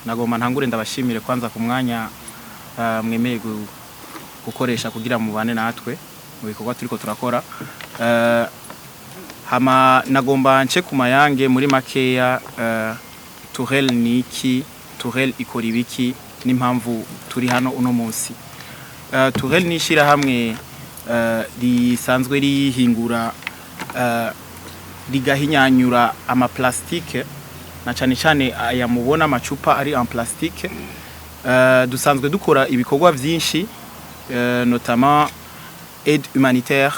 Nagomba ntangure ndabashimire kwanza ku mwanya mwemeye gukoresha kugira mubane natwe mu bikorwa turiko turakora. Hama nagomba nce ku mayange muri makeya Tourelle niki, Tourelle ikora ibiki n'impamvu turi hano uno munsi. Tourelle nishira hamwe risanzwe rihingura rigahinyanyura ama plastique na cyane aya mubona amacupa ari en plastique. Dusanzwe dukora ibikorwa byinshi notamment aide humanitaire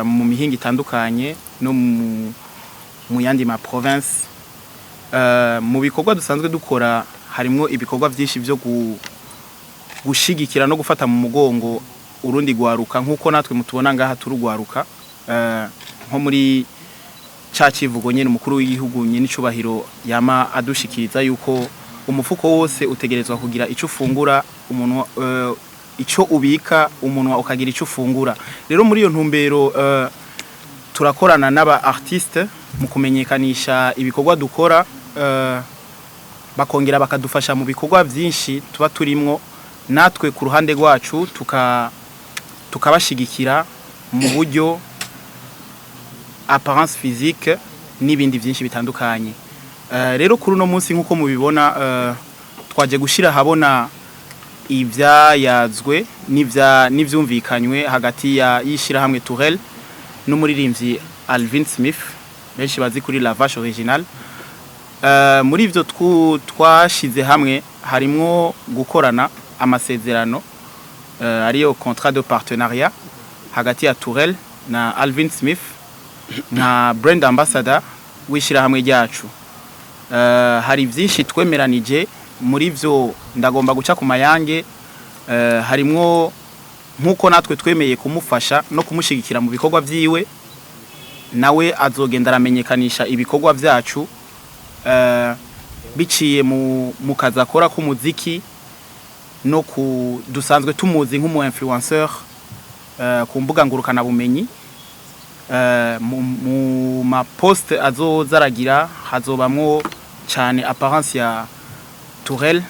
mu mihinga itandukanye no mu yandi ma province. Mu bikorwa dusanzwe dukora harimo ibikorwa byinshi byo gushigikira no gufata mu mugongo urundi gwaruka nkuko natwe mutubona ngaha turugwaruka nko muri cacivugo nyene umukuru w'igihugu nyene icubahiro yama adushikiriza yuko umufuko wose utegerezwa kugira ico ufungura umuntu ico ubika umuntu ukagira ico ufungura. Rero muri iyo ntumbero turakorana n'aba artiste mu kumenyekanisha ibikorwa dukora bakongera bakadufasha mu bikorwa byinshi tuba turimwo natwe ku ruhande rwacu tukabashigikira mu buryo apparence physique n'ibindi byinshi bitandukanye. Rero kuri no munsi nkuko mubibona twaje gushira habona ivyayazwe n'ivyumvikanywe hagati ya yishira hamwe Tourelle n'umuririmbyi Alvin Smith benshi bazi kuri La Vache Originale. Muri ivyo twashize hamwe harimo gukorana amasezerano ariyo contrat de partenariat hagati ya Tourelle na Alvin Smith na brand ambassador wishira hamwe ryacu. Hari byinshi twemeranije muri byo ndagomba guca ku mayange. Harimo nkuko natwe twemeye kumufasha no kumushigikira mu bikorwa byiwe nawe azogenda aramenyekanisha ibikorwa byacu biciye mu kazi akora ku muziki no dusanzwe tumuzi nk'umu influenceur ku mbuga ngurukana bumenyi. Mu ma post azozaragira hazobamwo cyane apparence ya Tourelle.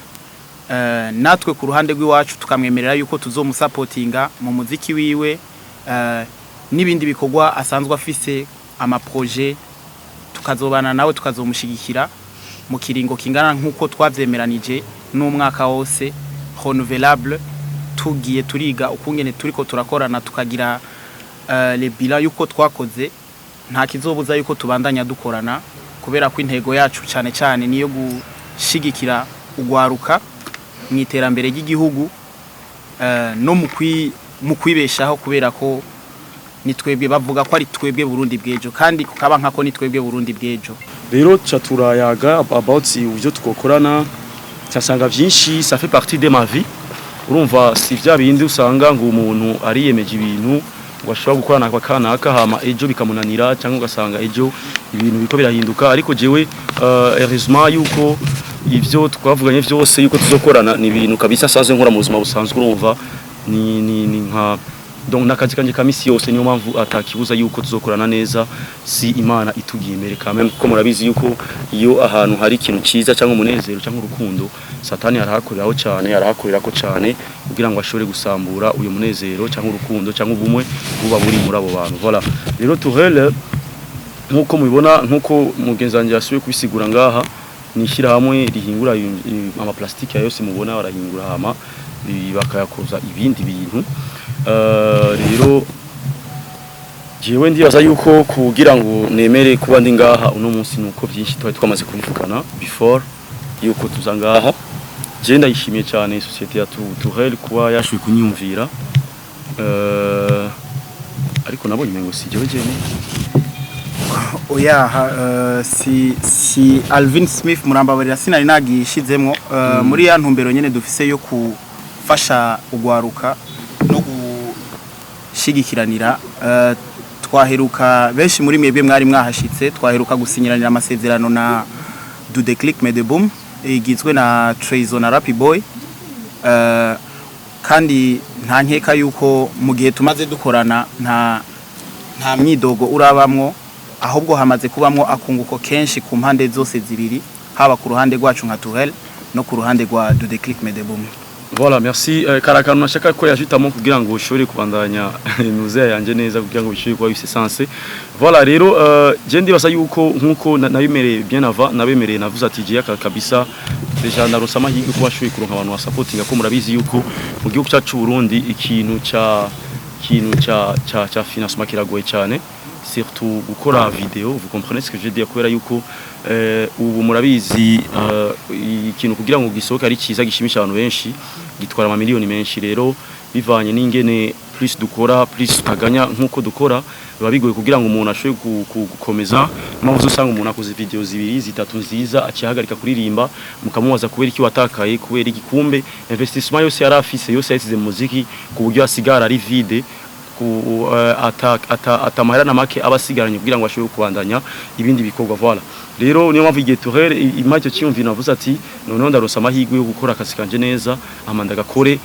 Natwe ku ruhande rw'iwacu tukamwemerera yuko tuzomusupportinga mu muziki wiwe n'ibindi bikorwa asanzwe afise ama projet tukazobana nawe tukazomushigikira mu kiringo kingana nkuko twavyemeranije n'umwaka wose renouvelable. Tugiye turiga ukungene turiko turakorana tukagira le bilan yuko twakoze nta kizobuza yuko tubandanya dukorana kubera ko intego yacu cyane niyo gushigikira ugwaruka mu iterambere ry'igihugu no mu kwibeshaho kubera ko nitwebwe bavuga ko ari twebwe Burundi bwejo kandi kukaba nkako nitwebwe Burundi bwejo. Rero caturayaga about ivyo tukokorana cyasanga byinshi ça fait partie de ma vie. Urumva si vya bindi usanga ngo umuntu ariyemeje ibintu washobora gukorana kwa kanaka hama ejo bikamunanira cyangwa ugasanga ejo ibintu biko birahinduka. Ariko jewe heureusement yuko ivyo twavuganye vyose yuko tuzokorana ni ibintu kabisa saze nkora mu buzima busanzwe. Urumva ni nka donc nakazi kanje kamisi yose niyo mpamvu atakibuza yuko tuzokorana neza si Imana itugiye imbere kamwe ko murabizi yuko iyo ahantu hari ikintu ciza cyangwa umunezero cyangwa urukundo Satani arahakoreraho cyane arahakorerako cyane kugira ngo ashobore gusambura uyo munezero cyangwa urukundo cyangwa ubumwe buba buri muri abo bantu. Voilà. Rero Tourelle nkuko mubibona nkuko mugenzi wanje yasubiye kubisigura ngaha nishira hamwe rihingura ama plastique yose mubona barahingura hama bakayakoza ibindi bintu. Rero jewe ndibaza yuko kugira ngo nemere kuba ndi ngaha uno munsi nuko byinshi twamaze kubivugana before yuko tuza ngaha. Je ndayishimiye cyane societe ya Tourelle kuba yashuye kunyumvira ariko nabonye mengo si jewe jene oya si Alvin Smith murambabarira sinari nagishizemwo muri ya ntumbero nyene dufise yo kufasha ugwaruka no gushigikiranira. Twaheruka benshi muri mwebwe mwari mwahashitse twaheruka gusinyiranira amasezerano na Du Déclic Mais de Boom igizwe na Trayson na Rappi Boy. Kandi nta nkeka yuko mu gihe tumaze dukorana nta myidogo urabamwo ahubwo hamaze kubamwo akunguko kenshi ku mpande zose zibiri haba ku ruhande rwacu nka Tourelle no ku ruhande rwa de Déclic Medeboom. Voilà, merci. Karakano nashaka ko yajutamo kugira ngo ushobore kubandanya nuze yanje neza kugira ngo bishobore kuba bisesanse. Voilà rero je ndibaza yuko nkuko nabimereye bien avant nabemereye navuze ati je kabisa deja narosama higi kuba shoye kuronka abantu wa supporting ko murabizi yuko mu gihugu cyacu Burundi ikintu cha financement kiragoye cyane, surtout gukora video. Vous comprenez ce que je dis kubera yuko ubu murabizi ikintu kugira ngo gisohoke ari cyiza gishimisha abantu benshi gitwara ama miliyoni menshi. Rero bivanye n'ingene plus dukora plus tukaganya nkuko dukora biba bigoye kugira ngo umuntu ashobe gukomeza. Mpamvu usanga umuntu akoze video zibiri zitatu nziza acihagarika kuririmba mukamubaza kubera iki watakaye kubera igikumbe investissement yose yarafise yose yasize mu muziki ku buryo asigara ari vide ku atamahera na make abasigaranye kugira ngo ashobore kubandanya ibindi bikorwa. Voilà rero niyo mpamvu igihe Tourelle imajyo cyumvira navuze ati noneho ndarosa amahirwe yo gukora akazi kanje neza ama ndagakore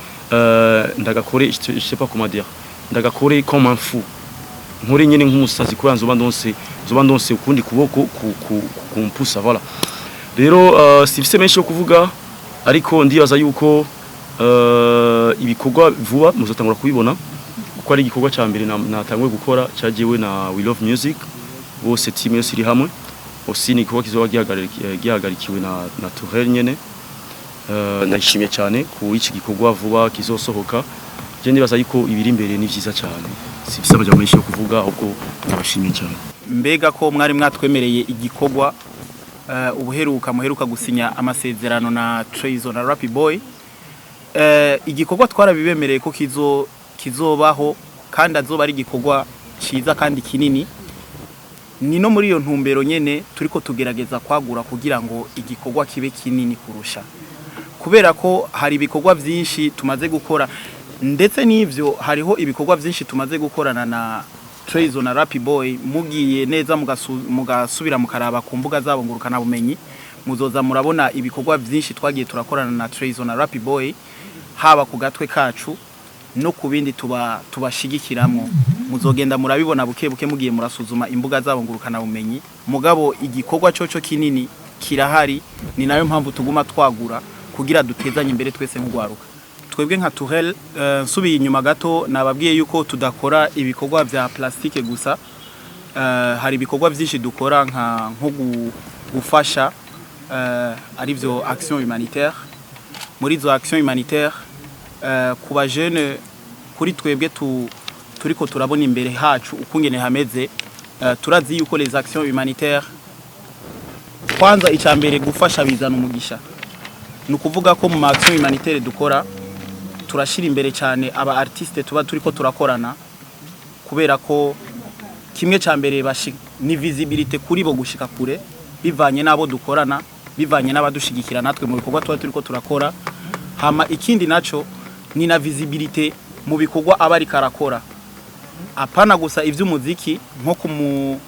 je sais pas comment dire, ndagakore comme un fou nkore nyene nk'umusazi kuranza uba ndonse ukundi kuboko kumpusa. Voilà rero sifise menshi yo kuvuga ariko ndibaza yuko ibikorwa vuba muzotangura kubibona kuko ari igikorwa cya mbere natangwe gukora cyagiwe na We Love Music bose team yose iri hamwe aussi ni kuba kizoba gihagarikiwe na Tourelle nyene. Nashimye cyane ku iki gikorwa vuba kizosohoka. Je ndibaza yuko ibiri imbere ni vyiza cyane, sibisaba bya menshi yo kuvuga ahubwo ndabashimye cyane. Mbega ko mwari mwatwemereye igikorwa muheruka gusinya amasezerano na Trezo na Rappi Boy, igikorwa twarabibemereye ko kizobaho kandi azoba ari igikorwa cyiza kandi kinini. Ni no muri iyo ntumbero nyene turiko tugerageza kwagura kugira ngo igikorwa kibe kinini kurusha, kubera ko hari ibikorwa byinshi tumaze gukora, ndetse n'ivyo hariho ibikorwa byinshi tumaze gukorana na Trezo na Rappi Boy. Mugiye neza mugasubira mukaraba ku mbuga zabo ngurukana bumenyi muzoza murabona ibikorwa byinshi twagiye turakorana na Trezo na Rappi Boy, haba ku gatwe kacu no ku bindi tubashigikiramo. Muzogenda murabibona buke mugiye murasuzuma imbuga zabo ngurukana bumenyi. Mugabo igikorwa cyoco kinini kirahari, ni nayo mpamvu tuguma twagura kugira dutezanye imbere twese nk'ugwaruka. Twebwe nka Tourelle nsubiye inyuma gato nababwiye yuko tudakora ibikorwa bya plastique gusa. Hari ibikorwa byinshi dukora nko gufasha arivyo action humanitaire. Muri zo action humanitaire ku ba jeune kuri twebwe turiko turabona imbere hacu ukungene hameze. Turazi yuko les actions humanitaires kwanza icambere gufasha bizana umugisha. Nukuvuga ko mu action humanitaire dukora turashira imbere cyane aba artiste tuba turiko turakorana, kubera ko kimwe cyambere ni visibility kuri bo gushika kure bivanye nabo dukorana, bivanye n'abadushigikira natwe mu bikorwa tuba turiko turakora. Hama ikindi naco ni na visibility mu bikorwa abari karakora, apana gusa ivy'umuziki nko ku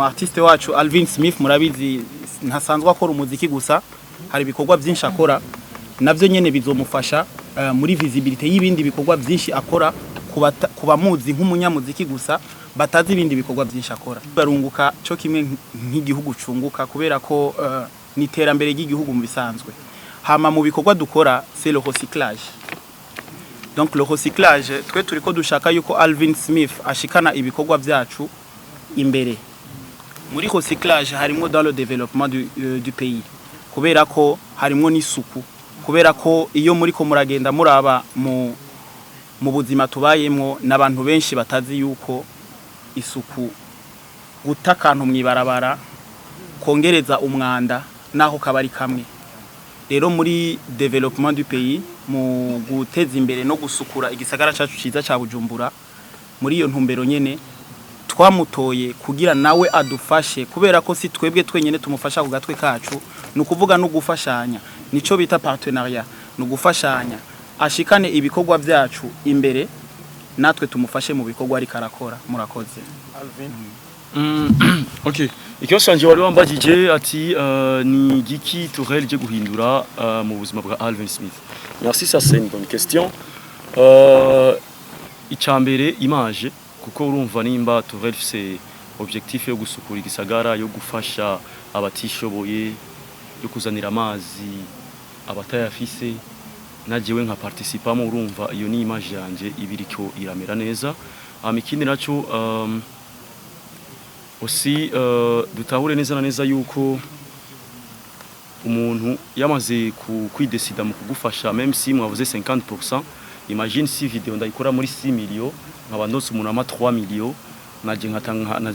artiste wacu Alvin Smith murabizi ntasanzwe akora umuziki gusa, hari ibikorwa byinshi akora navyo nyene bizomufasha muri visibility y'ibindi bikorwa byinshi akora kuba muzi nk'umunyamuziki gusa batazi ibindi bikorwa byinshi akora. Barunguka cyo kimwe nk'igihugu cunguka kubera ko ni terambere ry'igihugu mu bisanzwe. Hama mu bikorwa dukora c'est le recyclage. Donc le recyclage twe turiko dushaka yuko Alvin Smith ashikana ibikorwa byacu imbere. Muri recyclage harimo dans le développement du pays, kubera ko harimo n'isuku, kubera ko iyo muri ko muragenda muraba mu buzima tubayemo n'abantu benshi batazi yuko isuku gutakantu mwibarabara kongereza umwanda naho kabari kamwe. Rero muri développement du pays mu guteza imbere no gusukura igisagara cyacu ciza ca Bujumbura, muri iyo ntumbero nyene twamutoye kugira nawe adufashe, kubera ko si twebwe twenyene tumufasha ku gatwe kacu, nukuvuga no gufashanya, nico bita partenariat, no gufashanya ashikane ibikorwa byacu imbere natwe tumufashe mu bikorwa ari karakora. Murakoze Alvin. OK, ikibazo canje wari wambajije ati ni giki Tourelle je guhindura mu buzima bwa Alvin Smith. Merci, ça c'est une bonne question. Icambere image kuko urumva nimba Tourelle c'est objectif yo gusukura igisagara, yo gufasha abatishoboye, yo kuzanira amazi abatayafise najewe nka participamo urumva iyo ni image yanje ibiriko iramera neza. Ikindi naco aussi dutahure neza na neza yuko umuntu yamaze kwidesida mu kugufasha même si mwavuze 50%, imagine si video ndayikora muri 6 millions nkaba ndose umuntu ama 3 millions naje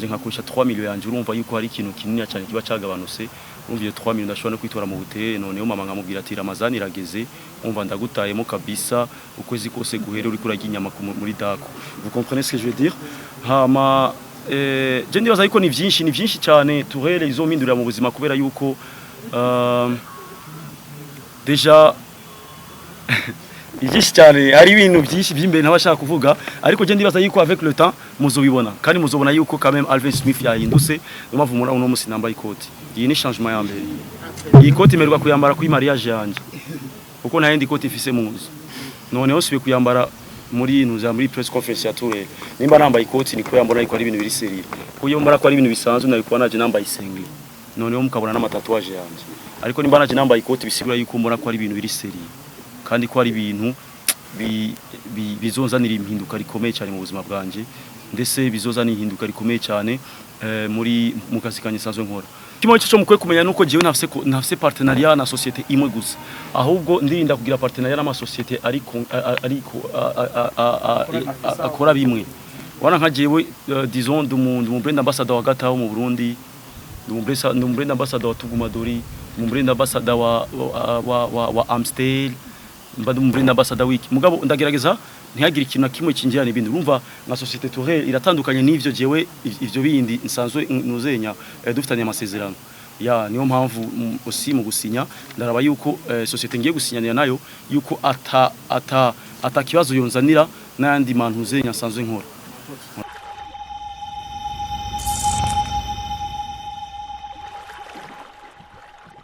nkakoresha 3 millions yanje urumva yuko hari ikintu kinini cyane kiba cagabanutse. Urumva iyo 3 millions ndashobora no kwitora mu butere none mama nkamubwira ati Ramazan irageze umva ndagutayemo kabisa ukwezi kose guhere uri kurajya inyama muri dako. Vous comprenez ce que je veux dire? Hama je ndibaza yuko ni vyinshi cyane Tourelle izompindurira mu buzima kubera yuko deja ibyinshi cyane hari ibintu byinshi by'imbere ntabashaka kuvuga ariko je ndibaza yuko avec le temps muzobibona kandi muzobona yuko quand même Alvin Smith yahindutse umavu muri uno musi nambaye ikoti. Iyi ni changement ya mbere. Iyi koti meruka kuyambara kuri mariage yanje kuko nta yindi koti ifise mu nzu noneho sibe kuyambara muri nuza muri press conference ya Tourelle nimba nambaye ikoti niko yambona yuko ari ibintu biri seri kuyo mbara ko ari ibintu bisanzwe nabiko naje nambaye isengli noneho mukabona n'amatatuwaje yanje ariko nimba naje nambaye ikoti bisigura yuko mbona ko ari ibintu biri seri kandi ko ari ibintu bizozanira impinduka rikomeye cyane mu buzima bwanje ndetse bizozanira impinduka rikomeye cyane muri mukazi kanye sanzwe nkora. Kimwe cyo mukwe kumenya nuko jewe ntafise partenariat na societe imwe gusa ahubwo ndirinda kugira partenariat na societe ariko akora bimwe. Wana nka jewe disons du brand ambassadeur wa Gataho mu Burundi, du brand ambassadeur wa Tugumadori, du brand ambassadeur wa Amstel, mbadu mu brand ambassadeur wiki mugabo ndagerageza ntihagira ikintu na kimwe kinjyana ibindi. Urumva nka societe Tourelle iratandukanye n'ivyo jewe ivyo bindi nsanzwe nuzenya dufitanye amasezerano ya niyo mpamvu aussi mu gusinya ndaraba yuko societe ngiye gusinyanira nayo yuko ata kibazo yonzanira n'andi mantu zenya nsanzwe nkora.